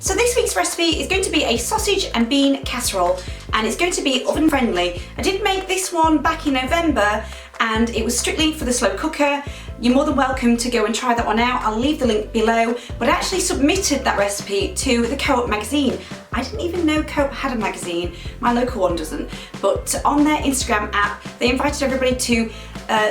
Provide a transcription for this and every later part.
So this week's recipe is going to be a sausage and bean casserole, and it's going to be oven friendly. I did make this one back in November and it was strictly for the slow cooker. You're more than welcome to go and try that one out. I'll leave the link below, but I actually submitted that recipe to the Co-op magazine. I didn't even know Co-op had a magazine, my local one doesn't, but on their Instagram app they invited everybody to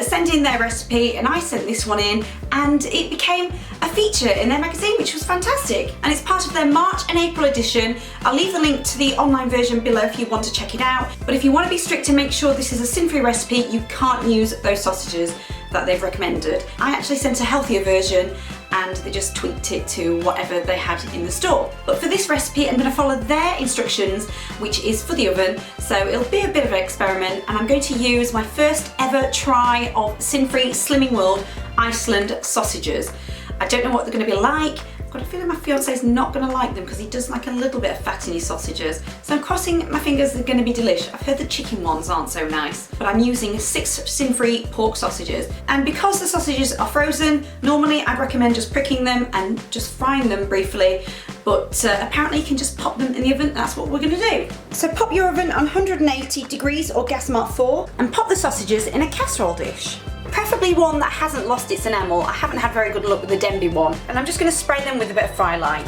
send in their recipe, and I sent this one in and it became a feature in their magazine, which was fantastic, and it's part of their March and April edition. I'll leave the link to the online version below if you want to check it out, but if you want to be strict and make sure this is a sin-free recipe, you can't use those sausages that they've recommended. I actually sent a healthier version and they just tweaked it to whatever they had in the store. But for this recipe I'm going to follow their instructions, which is for the oven, so it'll be a bit of an experiment, and I'm going to use my first ever try of sin-free Slimming World Iceland sausages. I don't know what they're going to be like. I've got a feeling my fiance is not going to like them because he does like a little bit of fat in his sausages. So I'm crossing my fingers they're going to be delish. I've heard the chicken ones aren't so nice, but I'm using 6 sin-free pork sausages. And because the sausages are frozen, normally I'd recommend just pricking them and just frying them briefly, but apparently you can just pop them in the oven. That's what we're going to do. So pop your oven on 180 degrees or gas mark 4 and pop the sausages in a casserole dish. Preferably one that hasn't lost its enamel. I haven't had very good luck with the Denby one. And I'm just going to spray them with a bit of fry line.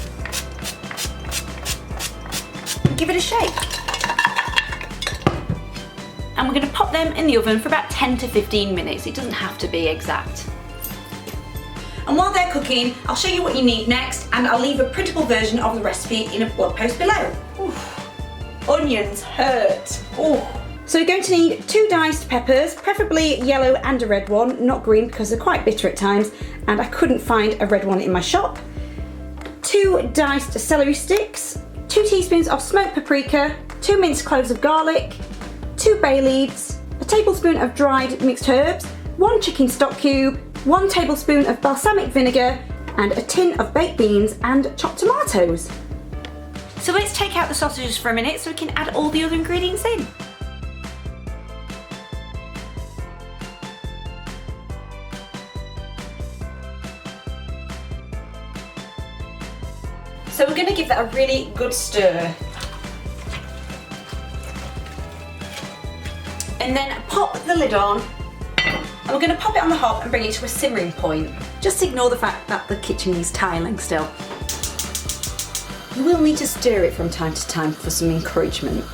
Give it a shake. And we're going to pop them in the oven for about 10 to 15 minutes. It doesn't have to be exact. And while they're cooking, I'll show you what you need next, and I'll leave a printable version of the recipe in a blog post below. Oof. Onions hurt. Ooh. So you're going to need 2 diced peppers, preferably yellow and a red one, not green because they're quite bitter at times, and I couldn't find a red one in my shop. 2 diced celery sticks, 2 teaspoons of smoked paprika, 2 minced cloves of garlic, 2 bay leaves, a tablespoon of dried mixed herbs, 1 chicken stock cube, 1 tablespoon of balsamic vinegar, and a tin of baked beans and chopped tomatoes. So let's take out the sausages for a minute so we can add all the other ingredients in. So we're going to give that a really good stir. And then pop the lid on, and we're going to pop it on the hob and bring it to a simmering point. Just ignore the fact that the kitchen needs tiling still. You will need to stir it from time to time for some encouragement.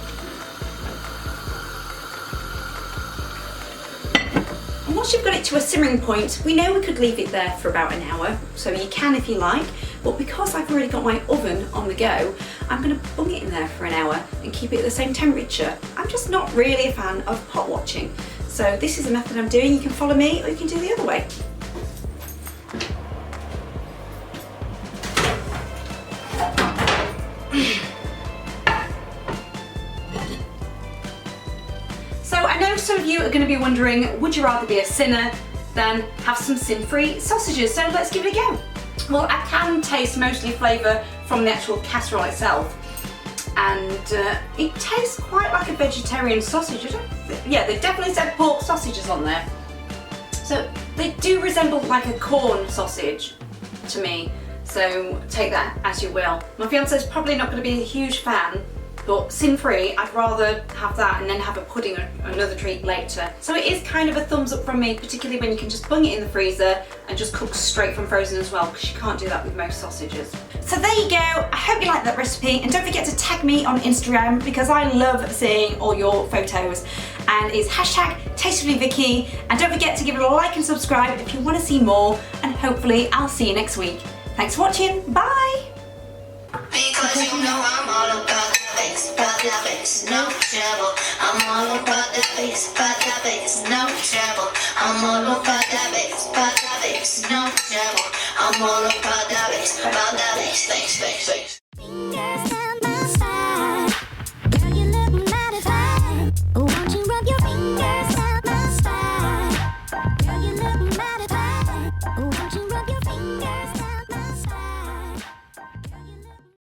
And once you've got it to a simmering point, we know we could leave it there for about an hour, so you can if you like, but because I've already got my oven on the go, I'm going to bung it in there for an hour and keep it at the same temperature. I'm just not really a fan of pot watching, so this is a method I'm doing. You can follow me or you can do the other way. So I know some of you are going to be wondering, would you rather be a sinner than have some sin-free sausages? So let's give it a go. Well, I can taste mostly flavour from the actual casserole itself, and it tastes quite like a vegetarian sausage. Yeah, they definitely said pork sausages on there. So they do resemble like a corn sausage to me, so take that as you will. My fiance's probably not going to be a huge fan, but sin-free, I'd rather have that and then have a pudding or another treat later. So it is kind of a thumbs up from me, particularly when you can just bung it in the freezer and just cook straight from frozen as well, because you can't do that with most sausages. So there you go. I hope you like that recipe, and don't forget to tag me on Instagram because I love seeing all your photos. And it's #Tastefully Vikkie, and don't forget to give it a like and subscribe if you want to see more, and hopefully I'll see you next week. Thanks for watching. Bye. Because you know I'm all about the bass, no trouble. I'm all about the bass, no trouble. I'm all about the bass, no trouble. I'm all about the bass,